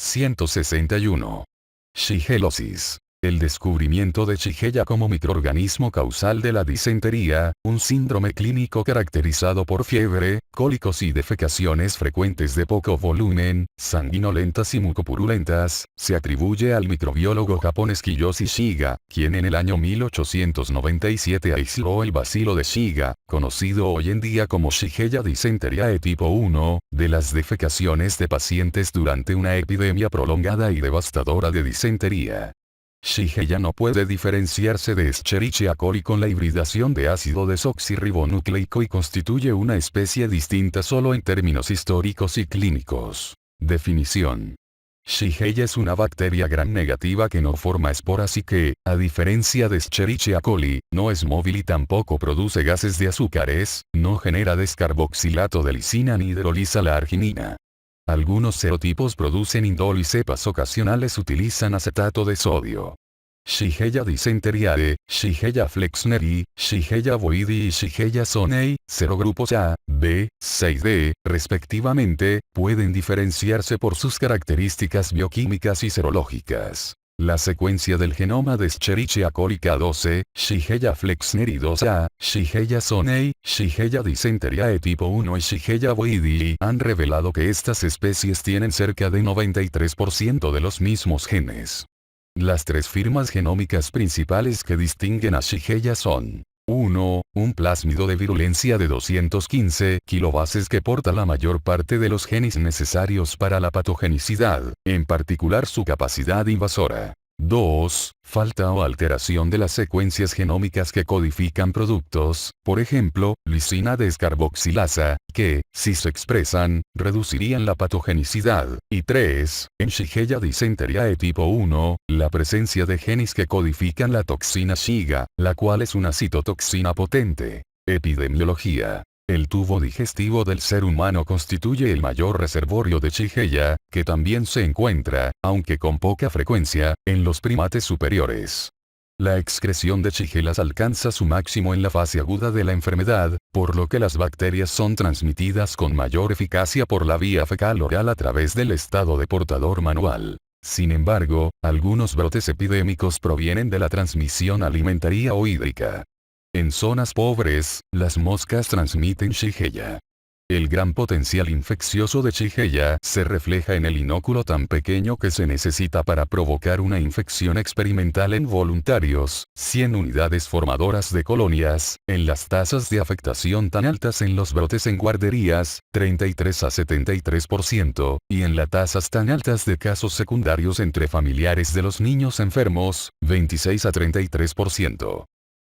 161. Shigellosis. El descubrimiento de Shigella como microorganismo causal de la disentería, un síndrome clínico caracterizado por fiebre, cólicos y defecaciones frecuentes de poco volumen, sanguinolentas y mucopurulentas, se atribuye al microbiólogo japonés Kiyoshi Shiga, quien en el año 1897 aisló el bacilo de Shiga, conocido hoy en día como Shigella dysenteriae tipo 1, de las defecaciones de pacientes durante una epidemia prolongada y devastadora de disentería. Shigella no puede diferenciarse de Escherichia coli con la hibridación de ácido desoxirribonucleico y constituye una especie distinta solo en términos históricos y clínicos. Definición. Shigella es una bacteria gram negativa que no forma esporas y que, a diferencia de Escherichia coli, no es móvil y tampoco produce gases de azúcares, no genera descarboxilato de lisina ni hidroliza la arginina. Algunos serotipos producen indol y cepas ocasionales utilizan acetato de sodio. Shigella dysenteriae, Shigella flexneri, Shigella boidi y Shigella sonei, serogrupos A, B, 6D, respectivamente, pueden diferenciarse por sus características bioquímicas y serológicas. La secuencia del genoma de Escherichia coli K12, Shigella flexneri 2A, Shigella sonei, Shigella dysenteriae tipo 1 y Shigella boidi han revelado que estas especies tienen cerca de 93% de los mismos genes. Las tres firmas genómicas principales que distinguen a Shigella son: 1. Un plásmido de virulencia de 215 kilobases que porta la mayor parte de los genes necesarios para la patogenicidad, en particular su capacidad invasora. 2. Falta o alteración de las secuencias genómicas que codifican productos, por ejemplo, lisina descarboxilasa, que, si se expresan, reducirían la patogenicidad. Y 3. En Shigella dysenteriae tipo 1, la presencia de genes que codifican la toxina Shiga, la cual es una citotoxina potente. Epidemiología. El tubo digestivo del ser humano constituye el mayor reservorio de Shigella, que también se encuentra, aunque con poca frecuencia, en los primates superiores. La excreción de Shigellas alcanza su máximo en la fase aguda de la enfermedad, por lo que las bacterias son transmitidas con mayor eficacia por la vía fecal oral a través del estado de portador manual. Sin embargo, algunos brotes epidémicos provienen de la transmisión alimentaria o hídrica. En zonas pobres, las moscas transmiten Shigella. El gran potencial infeccioso de Shigella se refleja en el inóculo tan pequeño que se necesita para provocar una infección experimental en voluntarios, 100 unidades formadoras de colonias, en las tasas de afectación tan altas en los brotes en guarderías, 33 a 73%, y en las tasas tan altas de casos secundarios entre familiares de los niños enfermos, 26 a 33%.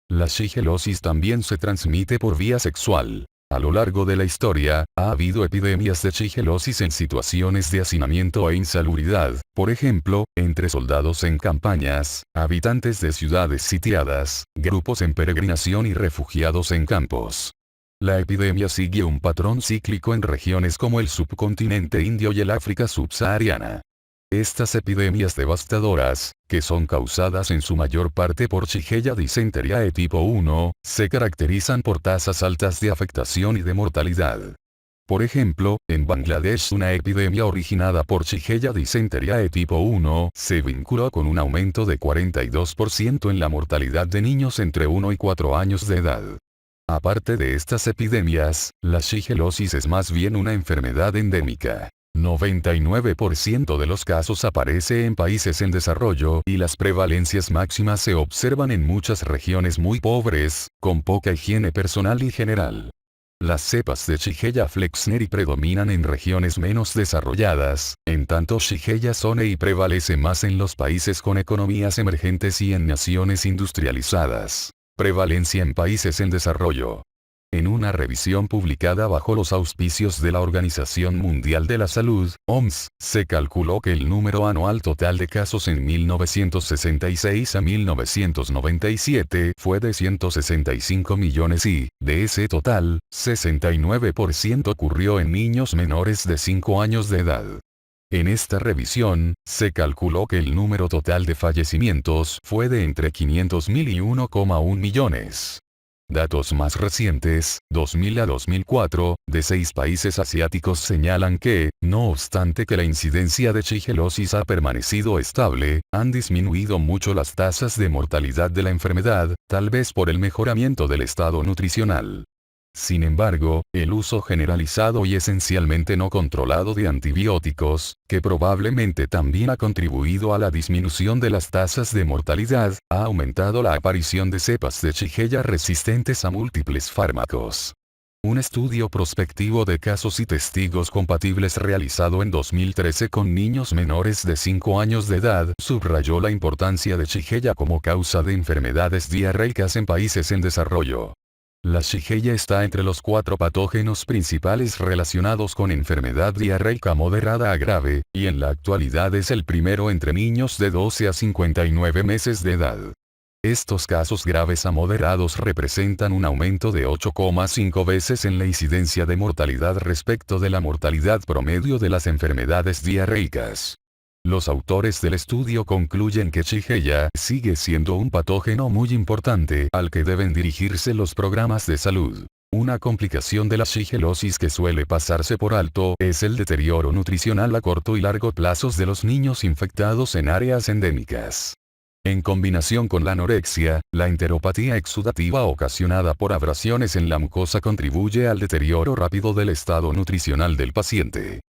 La shigellosis también se transmite por vía sexual. A lo largo de la historia, ha habido epidemias de shigellosis en situaciones de hacinamiento e insalubridad, por ejemplo, entre soldados en campañas, habitantes de ciudades sitiadas, grupos en peregrinación y refugiados en campos. La epidemia sigue un patrón cíclico en regiones como el subcontinente indio y el África subsahariana. Estas epidemias devastadoras, que son causadas en su mayor parte por Shigella dysenteriae tipo 1, se caracterizan por tasas altas de afectación y de mortalidad. Por ejemplo, en Bangladesh una epidemia originada por Shigella dysenteriae tipo 1 se vinculó con un aumento de 42% en la mortalidad de niños entre 1 y 4 años de edad. Aparte de estas epidemias, la shigellosis es más bien una enfermedad endémica. 99% de los casos aparece en países en desarrollo y las prevalencias máximas se observan en muchas regiones muy pobres, con poca higiene personal y general. Las cepas de Shigella flexneri predominan en regiones menos desarrolladas, en tanto Shigella sonei prevalece más en los países con economías emergentes y en naciones industrializadas. Prevalencia en países en desarrollo. En una revisión publicada bajo los auspicios de la Organización Mundial de la Salud, OMS, se calculó que el número anual total de casos en 1966 a 1997 fue de 165 millones y, de ese total, 69% ocurrió en niños menores de 5 años de edad. En esta revisión, se calculó que el número total de fallecimientos fue de entre 500.000 y 1,1 millones. Datos más recientes, 2000 a 2004, de 6 países asiáticos señalan que, no obstante que la incidencia de shigelosis ha permanecido estable, han disminuido mucho las tasas de mortalidad de la enfermedad, tal vez por el mejoramiento del estado nutricional. Sin embargo, el uso generalizado y esencialmente no controlado de antibióticos, que probablemente también ha contribuido a la disminución de las tasas de mortalidad, ha aumentado la aparición de cepas de Shigella resistentes a múltiples fármacos. Un estudio prospectivo de casos y testigos compatibles realizado en 2013 con niños menores de 5 años de edad subrayó la importancia de Shigella como causa de enfermedades diarreicas en países en desarrollo. La Shigella está entre los 4 patógenos principales relacionados con enfermedad diarreica moderada a grave, y en la actualidad es el primero entre niños de 12 a 59 meses de edad. Estos casos graves a moderados representan un aumento de 8,5 veces en la incidencia de mortalidad respecto de la mortalidad promedio de las enfermedades diarreicas. Los autores del estudio concluyen que Shigella sigue siendo un patógeno muy importante al que deben dirigirse los programas de salud. Una complicación de la shigelosis que suele pasarse por alto es el deterioro nutricional a corto y largo plazos de los niños infectados en áreas endémicas. En combinación con la anorexia, la enteropatía exudativa ocasionada por abrasiones en la mucosa contribuye al deterioro rápido del estado nutricional del paciente.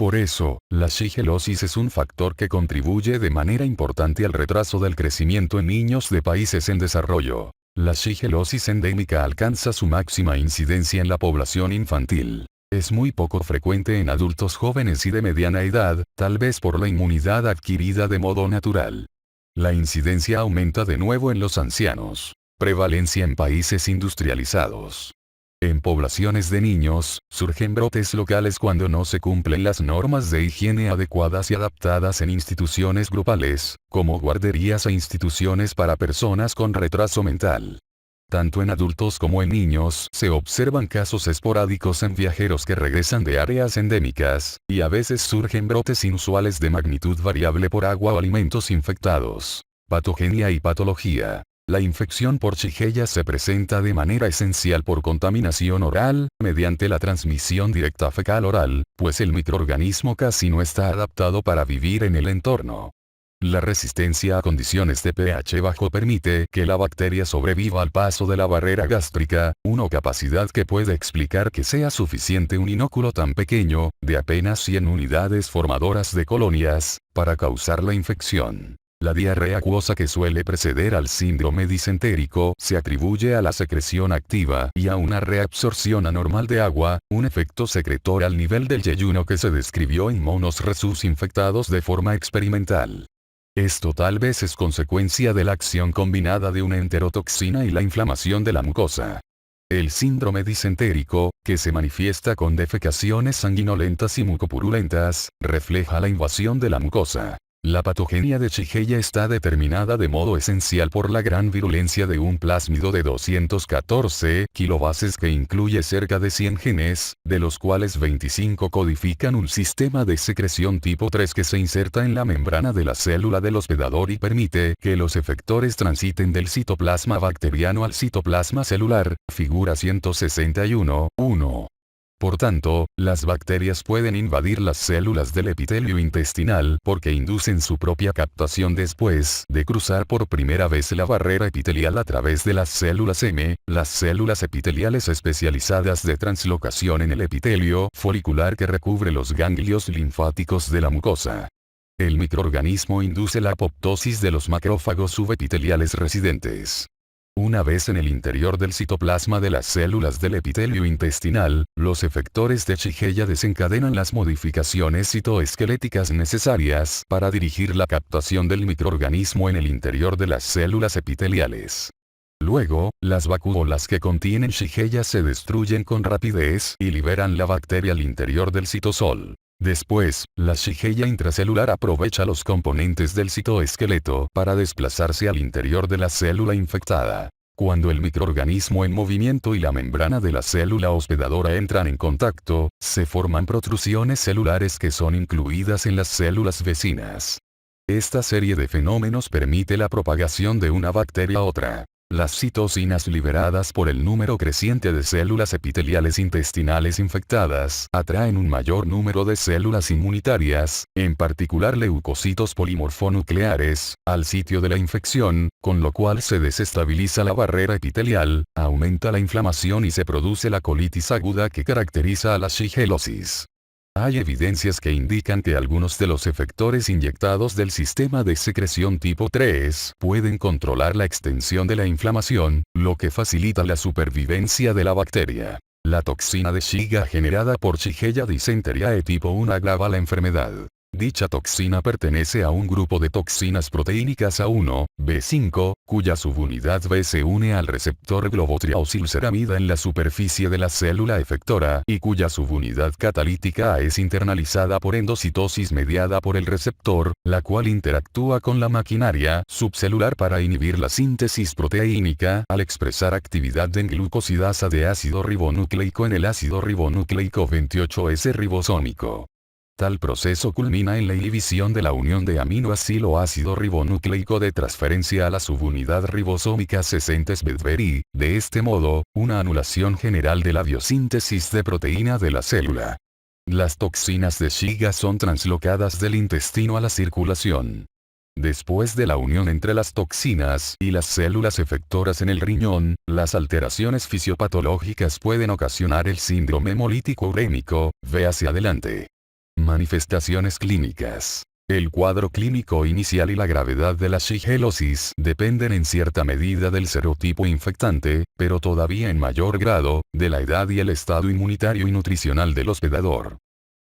Por eso, la shigelosis es un factor que contribuye de manera importante al retraso del crecimiento en niños de países en desarrollo. La shigelosis endémica alcanza su máxima incidencia en la población infantil. Es muy poco frecuente en adultos jóvenes y de mediana edad, tal vez por la inmunidad adquirida de modo natural. La incidencia aumenta de nuevo en los ancianos. Prevalencia en países industrializados. En poblaciones de niños, surgen brotes locales cuando no se cumplen las normas de higiene adecuadas y adaptadas en instituciones grupales, como guarderías e instituciones para personas con retraso mental. Tanto en adultos como en niños se observan casos esporádicos en viajeros que regresan de áreas endémicas, y a veces surgen brotes inusuales de magnitud variable por agua o alimentos infectados. Patogenia y patología. La infección por Shigella se presenta de manera esencial por contaminación oral, mediante la transmisión directa fecal-oral, pues el microorganismo casi no está adaptado para vivir en el entorno. La resistencia a condiciones de pH bajo permite que la bacteria sobreviva al paso de la barrera gástrica, una capacidad que puede explicar que sea suficiente un inóculo tan pequeño, de apenas 100 unidades formadoras de colonias, para causar la infección. La diarrea acuosa que suele preceder al síndrome disentérico se atribuye a la secreción activa y a una reabsorción anormal de agua, un efecto secretor al nivel del yeyuno que se describió en monos rhesus infectados de forma experimental. Esto tal vez es consecuencia de la acción combinada de una enterotoxina y la inflamación de la mucosa. El síndrome disentérico, que se manifiesta con defecaciones sanguinolentas y mucopurulentas, refleja la invasión de la mucosa. La patogenia de Shigella está determinada de modo esencial por la gran virulencia de un plásmido de 214 kilobases que incluye cerca de 100 genes, de los cuales 25 codifican un sistema de secreción tipo 3 que se inserta en la membrana de la célula del hospedador y permite que los efectores transiten del citoplasma bacteriano al citoplasma celular, figura 161.1. Por tanto, las bacterias pueden invadir las células del epitelio intestinal porque inducen su propia captación después de cruzar por primera vez la barrera epitelial a través de las células M, las células epiteliales especializadas de translocación en el epitelio folicular que recubre los ganglios linfáticos de la mucosa. El microorganismo induce la apoptosis de los macrófagos subepiteliales residentes. Una vez en el interior del citoplasma de las células del epitelio intestinal, los efectores de Shigella desencadenan las modificaciones citoesqueléticas necesarias para dirigir la captación del microorganismo en el interior de las células epiteliales. Luego, las vacuolas que contienen Shigella se destruyen con rapidez y liberan la bacteria al interior del citosol. Después, la Shigella intracelular aprovecha los componentes del citoesqueleto para desplazarse al interior de la célula infectada. Cuando el microorganismo en movimiento y la membrana de la célula hospedadora entran en contacto, se forman protrusiones celulares que son incluidas en las células vecinas. Esta serie de fenómenos permite la propagación de una bacteria a otra. Las citocinas liberadas por el número creciente de células epiteliales intestinales infectadas atraen un mayor número de células inmunitarias, en particular leucocitos polimorfonucleares, al sitio de la infección, con lo cual se desestabiliza la barrera epitelial, aumenta la inflamación y se produce la colitis aguda que caracteriza a la shigelosis. Hay evidencias que indican que algunos de los efectores inyectados del sistema de secreción tipo 3 pueden controlar la extensión de la inflamación, lo que facilita la supervivencia de la bacteria. La toxina de Shiga generada por Shigella dysenteriae tipo 1 agrava la enfermedad. Dicha toxina pertenece a un grupo de toxinas proteínicas A1, B5, cuya subunidad B se une al receptor globotriaosylceramida en la superficie de la célula efectora y cuya subunidad catalítica A es internalizada por endocitosis mediada por el receptor, la cual interactúa con la maquinaria subcelular para inhibir la síntesis proteínica al expresar actividad en glucosidasa de ácido ribonucleico en el ácido ribonucleico 28S ribosómico. Tal proceso culmina en la inhibición de la unión de aminoácido ribonucleico de transferencia a la subunidad ribosómica 60-SBDBRI, de este modo, una anulación general de la biosíntesis de proteína de la célula. Las toxinas de Shiga son translocadas del intestino a la circulación. Después de la unión entre las toxinas y las células efectoras en el riñón, las alteraciones fisiopatológicas pueden ocasionar el síndrome hemolítico urémico, ve hacia adelante. Manifestaciones clínicas. El cuadro clínico inicial y la gravedad de la shigelosis dependen en cierta medida del serotipo infectante, pero todavía en mayor grado, de la edad y el estado inmunitario y nutricional del hospedador.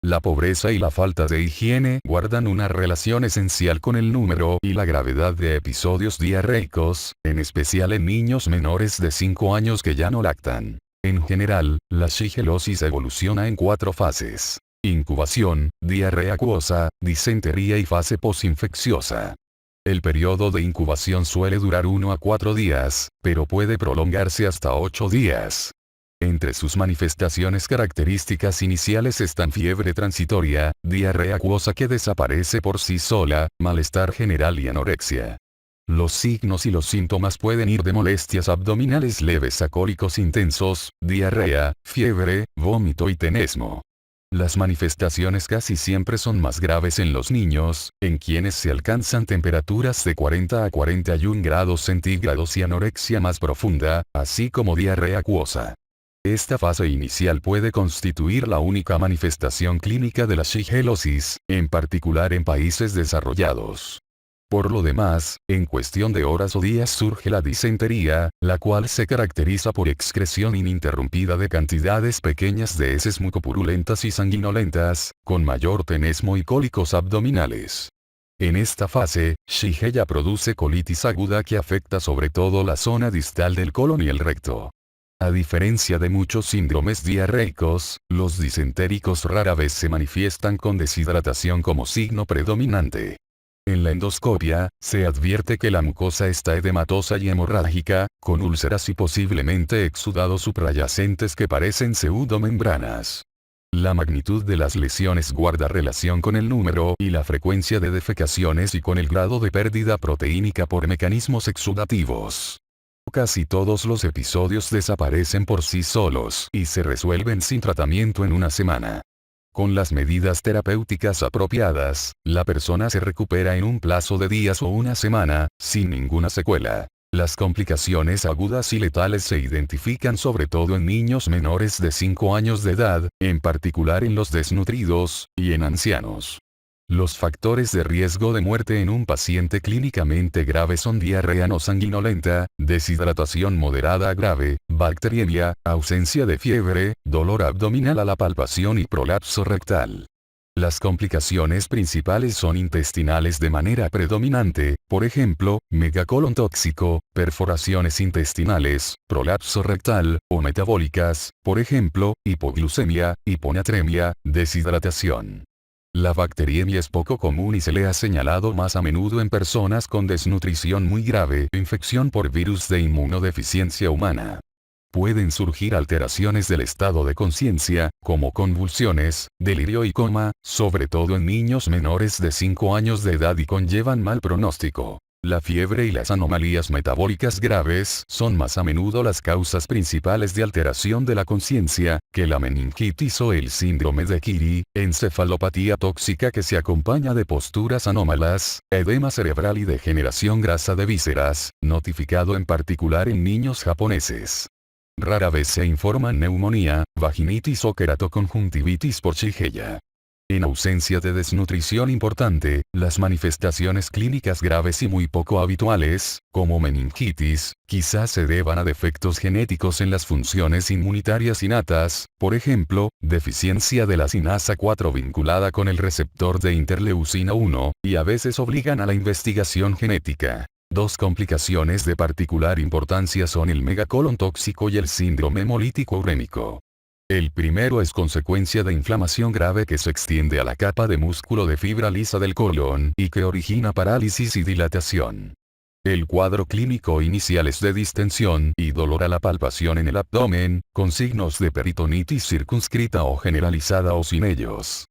La pobreza y la falta de higiene guardan una relación esencial con el número y la gravedad de episodios diarreicos, en especial en niños menores de 5 años que ya no lactan. En general, la shigelosis evoluciona en 4 fases. Incubación, diarrea acuosa, disentería y fase posinfecciosa. El periodo de incubación suele durar 1 a 4 días, pero puede prolongarse hasta 8 días. Entre sus manifestaciones características iniciales están fiebre transitoria, diarrea acuosa que desaparece por sí sola, malestar general y anorexia. Los signos y los síntomas pueden ir de molestias abdominales leves a cólicos intensos, diarrea, fiebre, vómito y tenesmo. Las manifestaciones casi siempre son más graves en los niños, en quienes se alcanzan temperaturas de 40 a 41 grados centígrados y anorexia más profunda, así como diarrea acuosa. Esta fase inicial puede constituir la única manifestación clínica de la shigelosis, en particular en países desarrollados. Por lo demás, en cuestión de horas o días surge la disentería, la cual se caracteriza por excreción ininterrumpida de cantidades pequeñas de heces mucopurulentas y sanguinolentas, con mayor tenesmo y cólicos abdominales. En esta fase, Shigella produce colitis aguda que afecta sobre todo la zona distal del colon y el recto. A diferencia de muchos síndromes diarreicos, los disentéricos rara vez se manifiestan con deshidratación como signo predominante. En la endoscopia, se advierte que la mucosa está edematosa y hemorrágica, con úlceras y posiblemente exudados suprayacentes que parecen pseudomembranas. La magnitud de las lesiones guarda relación con el número y la frecuencia de defecaciones y con el grado de pérdida proteínica por mecanismos exudativos. Casi todos los episodios desaparecen por sí solos y se resuelven sin tratamiento en una semana. Con las medidas terapéuticas apropiadas, la persona se recupera en un plazo de días o una semana, sin ninguna secuela. Las complicaciones agudas y letales se identifican sobre todo en niños menores de 5 años de edad, en particular en los desnutridos, y en ancianos. Los factores de riesgo de muerte en un paciente clínicamente grave son diarrea no sanguinolenta, deshidratación moderada a grave, bacteriemia, ausencia de fiebre, dolor abdominal a la palpación y prolapso rectal. Las complicaciones principales son intestinales de manera predominante, por ejemplo, megacolon tóxico, perforaciones intestinales, prolapso rectal, o metabólicas, por ejemplo, hipoglucemia, hiponatremia, deshidratación. La bacteriemia es poco común y se le ha señalado más a menudo en personas con desnutrición muy grave, infección por virus de inmunodeficiencia humana. Pueden surgir alteraciones del estado de conciencia, como convulsiones, delirio y coma, sobre todo en niños menores de 5 años de edad y conllevan mal pronóstico. La fiebre y las anomalías metabólicas graves son más a menudo las causas principales de alteración de la conciencia, que la meningitis o el síndrome de Curie, encefalopatía tóxica que se acompaña de posturas anómalas, edema cerebral y degeneración grasa de vísceras, notificado en particular en niños japoneses. Rara vez se informan neumonía, vaginitis o queratoconjuntivitis por Shigella. En ausencia de desnutrición importante, las manifestaciones clínicas graves y muy poco habituales, como meningitis, quizás se deban a defectos genéticos en las funciones inmunitarias innatas, por ejemplo, deficiencia de la sinasa 4 vinculada con el receptor de interleucina 1, y a veces obligan a la investigación genética. Dos complicaciones de particular importancia son el megacolon tóxico y el síndrome hemolítico urémico. El primero es consecuencia de inflamación grave que se extiende a la capa de músculo de fibra lisa del colon y que origina parálisis y dilatación. El cuadro clínico inicial es de distensión y dolor a la palpación en el abdomen, con signos de peritonitis circunscrita o generalizada o sin ellos.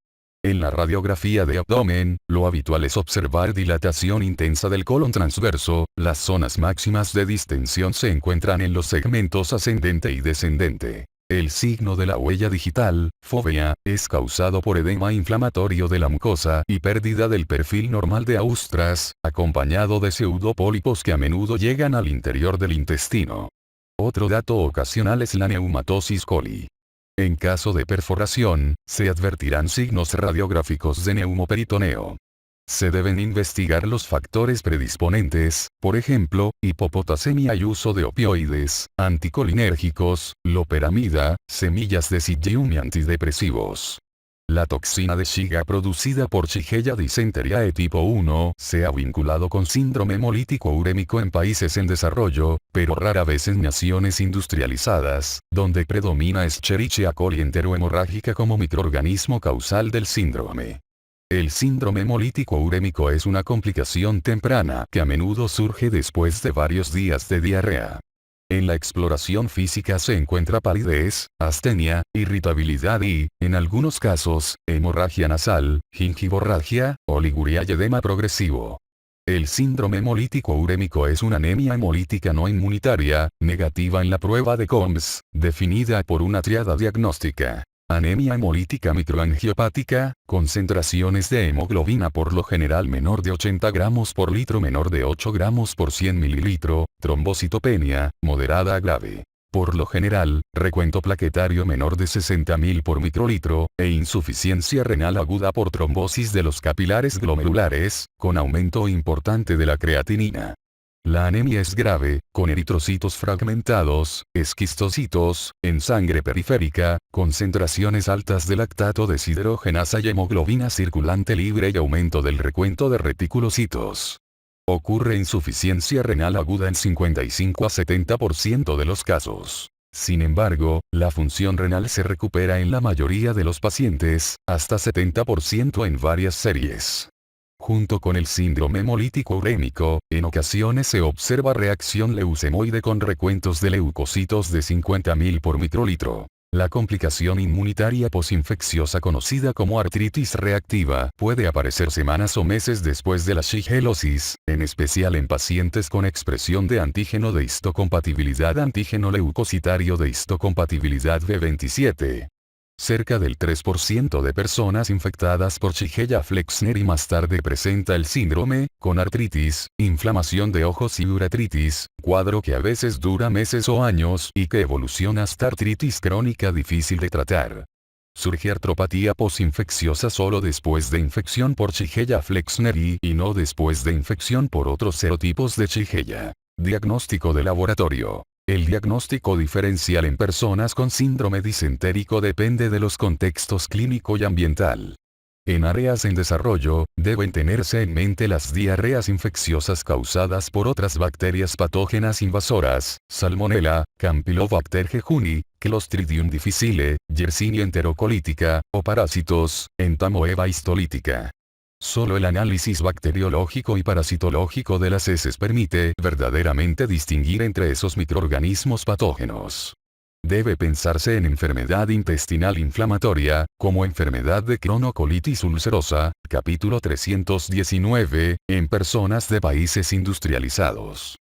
En la radiografía de abdomen, lo habitual es observar dilatación intensa del colon transverso. Las zonas máximas de distensión se encuentran en los segmentos ascendente y descendente. El signo de la huella digital, fovea, es causado por edema inflamatorio de la mucosa y pérdida del perfil normal de Austras, acompañado de pseudopólipos que a menudo llegan al interior del intestino. Otro dato ocasional es la neumatosis coli. En caso de perforación, se advertirán signos radiográficos de neumoperitoneo. Se deben investigar los factores predisponentes, por ejemplo, hipopotasemia y uso de opioides, anticolinérgicos, loperamida, semillas de psyllium y antidepresivos. La toxina de Shiga producida por Shigella dysenteriae tipo 1 se ha vinculado con síndrome hemolítico urémico en países en desarrollo, pero rara vez en naciones industrializadas, donde predomina Escherichia coli enterohemorrágica como microorganismo causal del síndrome. El síndrome hemolítico urémico es una complicación temprana que a menudo surge después de varios días de diarrea. En la exploración física se encuentra palidez, astenia, irritabilidad y, en algunos casos, hemorragia nasal, gingivorragia, oliguria y edema progresivo. El síndrome hemolítico urémico es una anemia hemolítica no inmunitaria, negativa en la prueba de Coombs, definida por una triada diagnóstica. Anemia hemolítica microangiopática, concentraciones de hemoglobina por lo general menor de 80 gramos por litro menor de 8 gramos por 100 mililitro, trombocitopenia, moderada a grave. Por lo general, recuento plaquetario menor de 60.000 por microlitro, e insuficiencia renal aguda por trombosis de los capilares glomerulares, con aumento importante de la creatinina. La anemia es grave, con eritrocitos fragmentados, esquistocitos, en sangre periférica, concentraciones altas de lactato deshidrogenasa y hemoglobina circulante libre y aumento del recuento de reticulocitos. Ocurre insuficiencia renal aguda en 55 a 70% de los casos. Sin embargo, la función renal se recupera en la mayoría de los pacientes, hasta 70% en varias series. Junto con el síndrome hemolítico urémico, en ocasiones se observa reacción leucemoide con recuentos de leucocitos de 50.000 por microlitro. La complicación inmunitaria posinfecciosa conocida como artritis reactiva puede aparecer semanas o meses después de la shigellosis, en especial en pacientes con expresión de antígeno de histocompatibilidad antígeno leucocitario de histocompatibilidad B27. Cerca del 3% de personas infectadas por Shigella flexner y más tarde presenta el síndrome, con artritis, inflamación de ojos y uretritis, cuadro que a veces dura meses o años y que evoluciona hasta artritis crónica difícil de tratar. Surge artropatía posinfecciosa solo después de infección por Shigella flexneri y no después de infección por otros serotipos de Shigella. Diagnóstico de laboratorio. El diagnóstico diferencial en personas con síndrome disentérico depende de los contextos clínico y ambiental. En áreas en desarrollo, deben tenerse en mente las diarreas infecciosas causadas por otras bacterias patógenas invasoras, Salmonella, Campylobacter jejuni, Clostridium difficile, Yersinia enterocolítica, o parásitos, Entamoeba histolítica. Solo el análisis bacteriológico y parasitológico de las heces permite verdaderamente distinguir entre esos microorganismos patógenos. Debe pensarse en enfermedad intestinal inflamatoria, como enfermedad de Crohn o colitis ulcerosa, capítulo 319, en personas de países industrializados.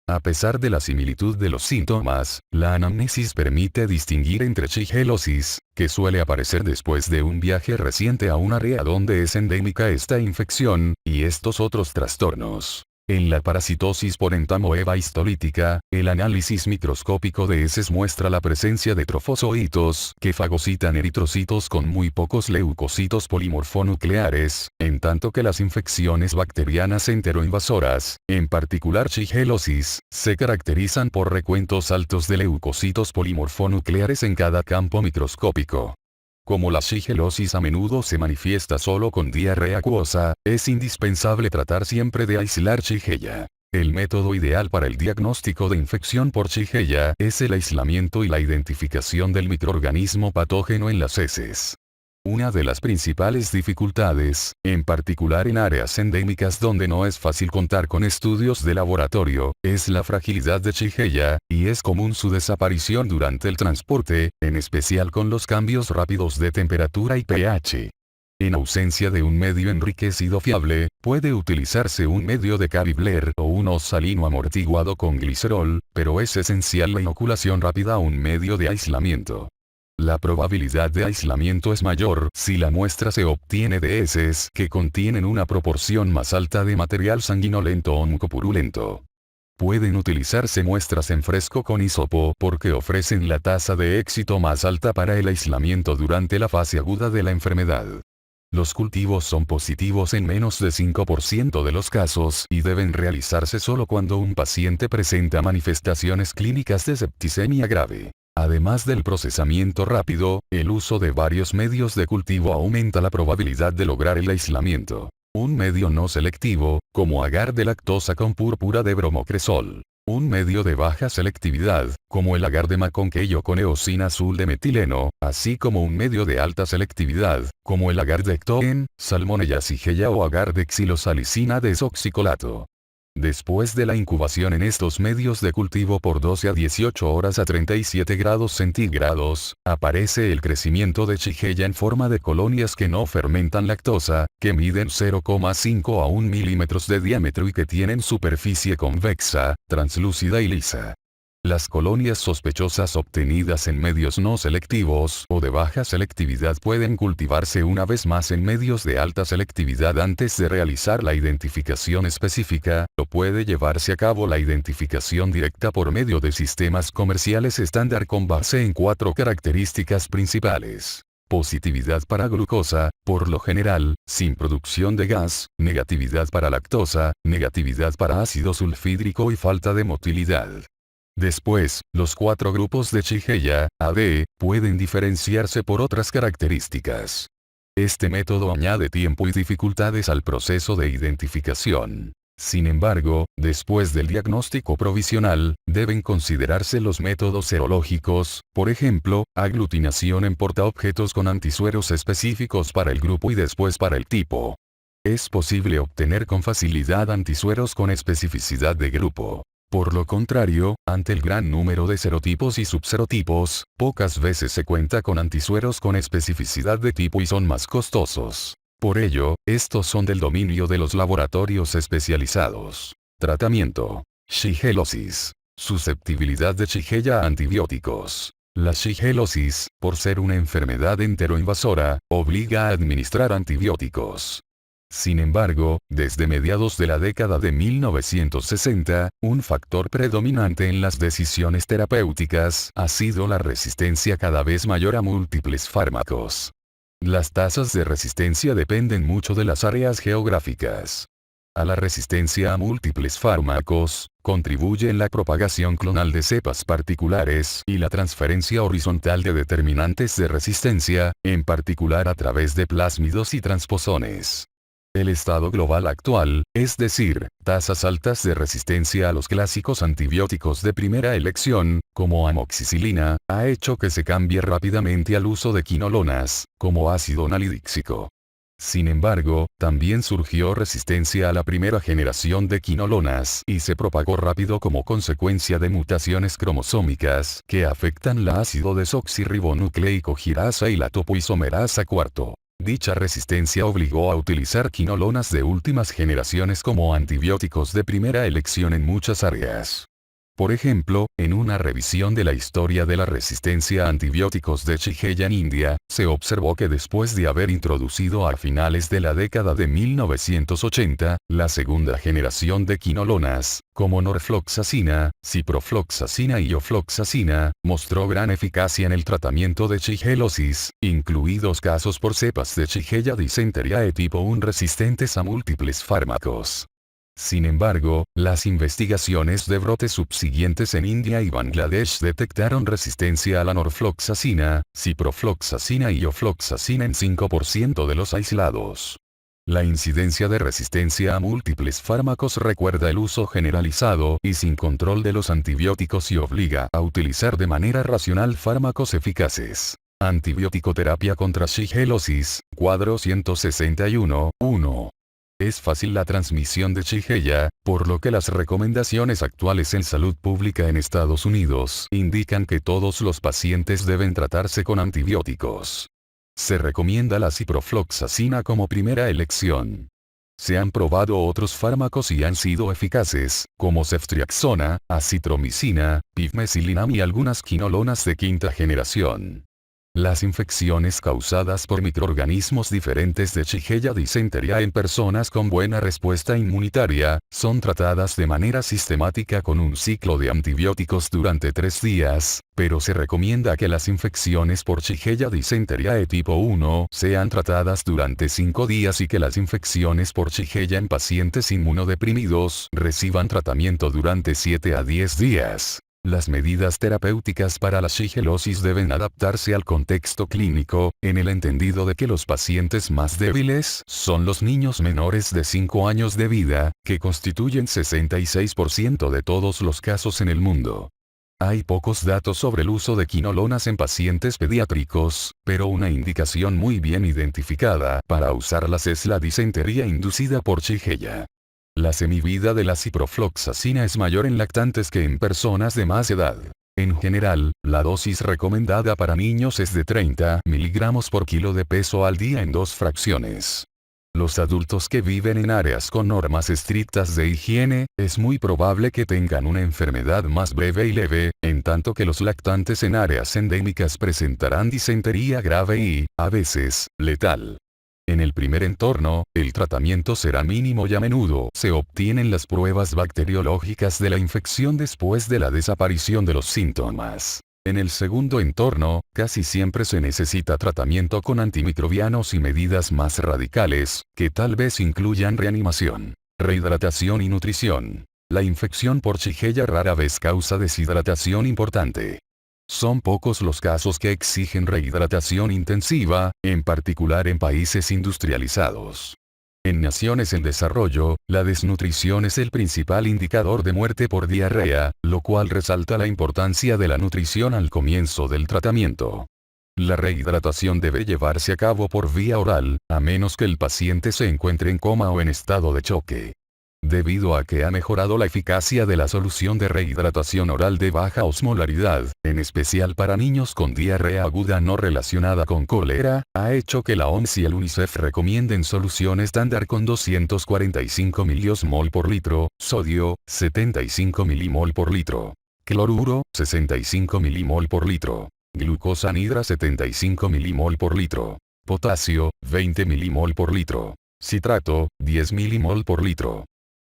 A pesar de la similitud de los síntomas, la anamnesis permite distinguir entre shigellosis, que suele aparecer después de un viaje reciente a un área donde es endémica esta infección, y estos otros trastornos. En la parasitosis por entamoeba histolítica, el análisis microscópico de heces muestra la presencia de trofozoitos que fagocitan eritrocitos con muy pocos leucocitos polimorfonucleares, en tanto que las infecciones bacterianas enteroinvasoras, en particular shigellosis, se caracterizan por recuentos altos de leucocitos polimorfonucleares en cada campo microscópico. Como la shigellosis a menudo se manifiesta solo con diarrea acuosa, es indispensable tratar siempre de aislar Shigella. El método ideal para el diagnóstico de infección por Shigella es el aislamiento y la identificación del microorganismo patógeno en las heces. Una de las principales dificultades, en particular en áreas endémicas donde no es fácil contar con estudios de laboratorio, es la fragilidad de Shigella, y es común su desaparición durante el transporte, en especial con los cambios rápidos de temperatura y pH. En ausencia de un medio enriquecido fiable, puede utilizarse un medio de Cavi-Blair o un oxalino amortiguado con glicerol, pero es esencial la inoculación rápida a un medio de aislamiento. La probabilidad de aislamiento es mayor si la muestra se obtiene de heces que contienen una proporción más alta de material sanguinolento o mucopurulento. Pueden utilizarse muestras en fresco con hisopo porque ofrecen la tasa de éxito más alta para el aislamiento durante la fase aguda de la enfermedad. Los cultivos son positivos en menos de 5% de los casos y deben realizarse solo cuando un paciente presenta manifestaciones clínicas de septicemia grave. Además del procesamiento rápido, el uso de varios medios de cultivo aumenta la probabilidad de lograr el aislamiento. Un medio no selectivo, como agar de lactosa con púrpura de bromocresol. Un medio de baja selectividad, como el agar de maconqueyo con eosina azul de metileno, así como un medio de alta selectividad, como el agar de ectoen, salmonella shigella o agar de xilosalicina desoxicolato. Después de la incubación en estos medios de cultivo por 12 a 18 horas a 37 grados centígrados, aparece el crecimiento de Shigella en forma de colonias que no fermentan lactosa, que miden 0,5 a 1 milímetros de diámetro y que tienen superficie convexa, translúcida y lisa. Las colonias sospechosas obtenidas en medios no selectivos o de baja selectividad pueden cultivarse una vez más en medios de alta selectividad antes de realizar la identificación específica, o puede llevarse a cabo la identificación directa por medio de sistemas comerciales estándar con base en 4 características principales. Positividad para glucosa, por lo general, sin producción de gas, negatividad para lactosa, negatividad para ácido sulfídrico y falta de motilidad. Después, los 4 grupos de Shigella, AD, pueden diferenciarse por otras características. Este método añade tiempo y dificultades al proceso de identificación. Sin embargo, después del diagnóstico provisional, deben considerarse los métodos serológicos, por ejemplo, aglutinación en portaobjetos con antisueros específicos para el grupo y después para el tipo. Es posible obtener con facilidad antisueros con especificidad de grupo. Por lo contrario, ante el gran número de serotipos y subserotipos, pocas veces se cuenta con antisueros con especificidad de tipo y son más costosos. Por ello, estos son del dominio de los laboratorios especializados. Tratamiento. Shigellosis. Susceptibilidad de Shigella a antibióticos. La shigellosis, por ser una enfermedad enteroinvasora, obliga a administrar antibióticos. Sin embargo, desde mediados de la década de 1960, un factor predominante en las decisiones terapéuticas ha sido la resistencia cada vez mayor a múltiples fármacos. Las tasas de resistencia dependen mucho de las áreas geográficas. A la resistencia a múltiples fármacos, contribuyen la propagación clonal de cepas particulares y la transferencia horizontal de determinantes de resistencia, en particular a través de plásmidos y transposones. El estado global actual, es decir, tasas altas de resistencia a los clásicos antibióticos de primera elección, como amoxicilina, ha hecho que se cambie rápidamente al uso de quinolonas, como ácido nalidíxico. Sin embargo, también surgió resistencia a la primera generación de quinolonas y se propagó rápido como consecuencia de mutaciones cromosómicas que afectan la ácido desoxirribonucleico girasa y la topoisomerasa cuarto. Dicha resistencia obligó a utilizar quinolonas de últimas generaciones como antibióticos de primera elección en muchas áreas. Por ejemplo, en una revisión de la historia de la resistencia a antibióticos de Shigella en India, se observó que después de haber introducido a finales de la década de 1980, la segunda generación de quinolonas, como norfloxacina, ciprofloxacina y ofloxacina, mostró gran eficacia en el tratamiento de shigellosis, incluidos casos por cepas de Shigella dysenteriae tipo 1 resistentes a múltiples fármacos. Sin embargo, las investigaciones de brotes subsiguientes en India y Bangladesh detectaron resistencia a la norfloxacina, ciprofloxacina y ofloxacina en 5% de los aislados. La incidencia de resistencia a múltiples fármacos recuerda el uso generalizado y sin control de los antibióticos y obliga a utilizar de manera racional fármacos eficaces. Antibiótico-terapia contra shigellosis, cuadro 161, 1. Es fácil la transmisión de Shigella, por lo que las recomendaciones actuales en salud pública en Estados Unidos indican que todos los pacientes deben tratarse con antibióticos. Se recomienda la ciprofloxacina como primera elección. Se han probado otros fármacos y han sido eficaces, como ceftriaxona, acitromicina, pivmecilinam y algunas quinolonas de quinta generación. Las infecciones causadas por microorganismos diferentes de Shigella dysenteriae en personas con buena respuesta inmunitaria, son tratadas de manera sistemática con un ciclo de antibióticos durante 3 días, pero se recomienda que las infecciones por Shigella dysenteriae tipo 1 sean tratadas durante 5 días y que las infecciones por Shigella en pacientes inmunodeprimidos reciban tratamiento durante 7 a 10 días. Las medidas terapéuticas para la shigellosis deben adaptarse al contexto clínico, en el entendido de que los pacientes más débiles son los niños menores de 5 años de vida, que constituyen 66% de todos los casos en el mundo. Hay pocos datos sobre el uso de quinolonas en pacientes pediátricos, pero una indicación muy bien identificada para usarlas es la disentería inducida por Shigella. La semivida de la ciprofloxacina es mayor en lactantes que en personas de más edad. En general, la dosis recomendada para niños es de 30 miligramos por kilo de peso al día en 2 fracciones. Los adultos que viven en áreas con normas estrictas de higiene, es muy probable que tengan una enfermedad más breve y leve, en tanto que los lactantes en áreas endémicas presentarán disentería grave y, a veces, letal. En el primer entorno, el tratamiento será mínimo y a menudo se obtienen las pruebas bacteriológicas de la infección después de la desaparición de los síntomas. En el segundo entorno, casi siempre se necesita tratamiento con antimicrobianos y medidas más radicales, que tal vez incluyan reanimación, rehidratación y nutrición. La infección por Shigella rara vez causa deshidratación importante. Son pocos los casos que exigen rehidratación intensiva, en particular en países industrializados. En naciones en desarrollo, la desnutrición es el principal indicador de muerte por diarrea, lo cual resalta la importancia de la nutrición al comienzo del tratamiento. La rehidratación debe llevarse a cabo por vía oral, a menos que el paciente se encuentre en coma o en estado de choque. Debido a que ha mejorado la eficacia de la solución de rehidratación oral de baja osmolaridad, en especial para niños con diarrea aguda no relacionada con cólera, ha hecho que la OMS y el UNICEF recomienden solución estándar con 245 mol por litro, sodio, 75 mol por litro, cloruro, 65 mol por litro, glucosa anhidra 75 mol por litro, potasio, 20 mol por litro, citrato, 10 mol por litro.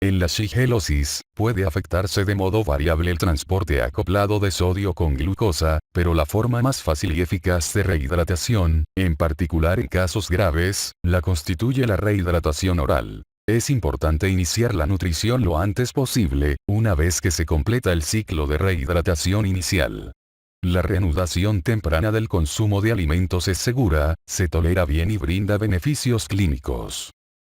En la shigellosis, puede afectarse de modo variable el transporte acoplado de sodio con glucosa, pero la forma más fácil y eficaz de rehidratación, en particular en casos graves, la constituye la rehidratación oral. Es importante iniciar la nutrición lo antes posible, una vez que se completa el ciclo de rehidratación inicial. La reanudación temprana del consumo de alimentos es segura, se tolera bien y brinda beneficios clínicos.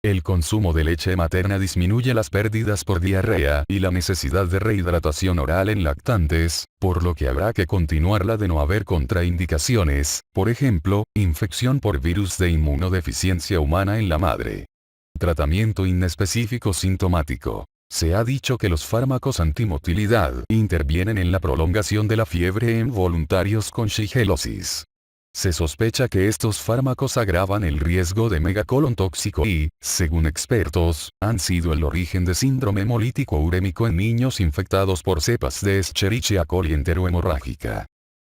El consumo de leche materna disminuye las pérdidas por diarrea y la necesidad de rehidratación oral en lactantes, por lo que habrá que continuarla de no haber contraindicaciones, por ejemplo, infección por virus de inmunodeficiencia humana en la madre. Tratamiento inespecífico sintomático. Se ha dicho que los fármacos antimotilidad intervienen en la prolongación de la fiebre en voluntarios con shigelosis. Se sospecha que estos fármacos agravan el riesgo de megacolon tóxico y, según expertos, han sido el origen de síndrome hemolítico urémico en niños infectados por cepas de Escherichia coli enterohemorrágica.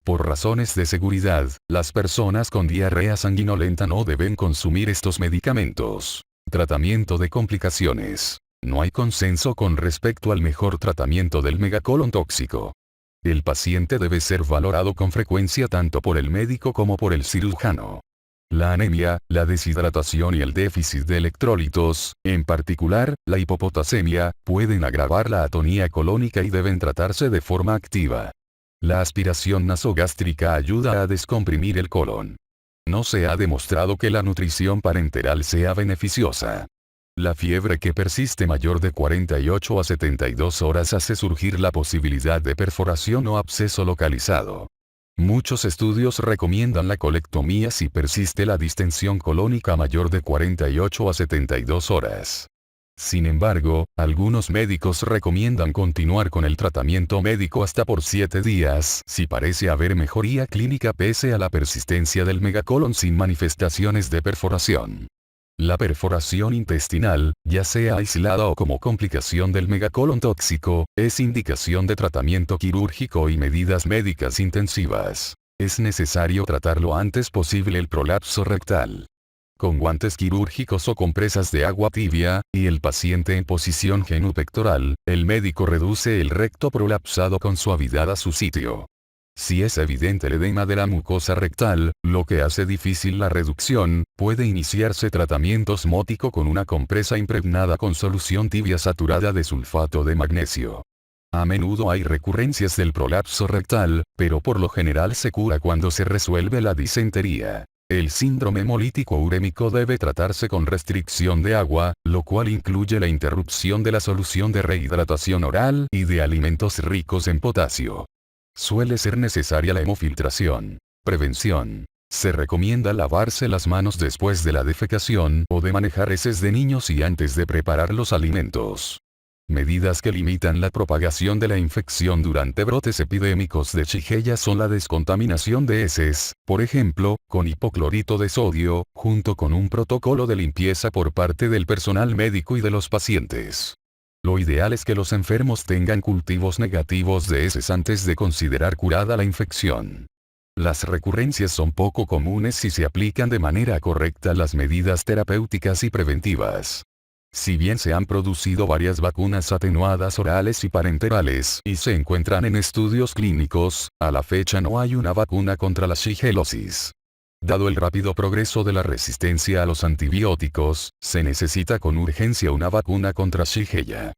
Por razones de seguridad, las personas con diarrea sanguinolenta no deben consumir estos medicamentos. Tratamiento de complicaciones. No hay consenso con respecto al mejor tratamiento del megacolon tóxico. El paciente debe ser valorado con frecuencia tanto por el médico como por el cirujano. La anemia, la deshidratación y el déficit de electrolitos, en particular, la hipopotasemia, pueden agravar la atonía colónica y deben tratarse de forma activa. La aspiración nasogástrica ayuda a descomprimir el colon. No se ha demostrado que la nutrición parenteral sea beneficiosa. La fiebre que persiste mayor de 48 a 72 horas hace surgir la posibilidad de perforación o absceso localizado. Muchos estudios recomiendan la colectomía si persiste la distensión colónica mayor de 48 a 72 horas. Sin embargo, algunos médicos recomiendan continuar con el tratamiento médico hasta por 7 días si parece haber mejoría clínica pese a la persistencia del megacolon sin manifestaciones de perforación. La perforación intestinal, ya sea aislada o como complicación del megacolon tóxico, es indicación de tratamiento quirúrgico y medidas médicas intensivas. Es necesario tratar lo antes posible el prolapso rectal. Con guantes quirúrgicos o compresas de agua tibia, y el paciente en posición genupectoral, el médico reduce el recto prolapsado con suavidad a su sitio. Si es evidente el edema de la mucosa rectal, lo que hace difícil la reducción, puede iniciarse tratamiento osmótico con una compresa impregnada con solución tibia saturada de sulfato de magnesio. A menudo hay recurrencias del prolapso rectal, pero por lo general se cura cuando se resuelve la disentería. El síndrome hemolítico urémico debe tratarse con restricción de agua, lo cual incluye la interrupción de la solución de rehidratación oral y de alimentos ricos en potasio. Suele ser necesaria la hemofiltración. Prevención. Se recomienda lavarse las manos después de la defecación o de manejar heces de niños y antes de preparar los alimentos. Medidas que limitan la propagación de la infección durante brotes epidémicos de Shigella son la descontaminación de heces, por ejemplo, con hipoclorito de sodio, junto con un protocolo de limpieza por parte del personal médico y de los pacientes. Lo ideal es que los enfermos tengan cultivos negativos de heces antes de considerar curada la infección. Las recurrencias son poco comunes si se aplican de manera correcta las medidas terapéuticas y preventivas. Si bien se han producido varias vacunas atenuadas orales y parenterales y se encuentran en estudios clínicos, a la fecha no hay una vacuna contra la shigelosis. Dado el rápido progreso de la resistencia a los antibióticos, se necesita con urgencia una vacuna contra Shigella.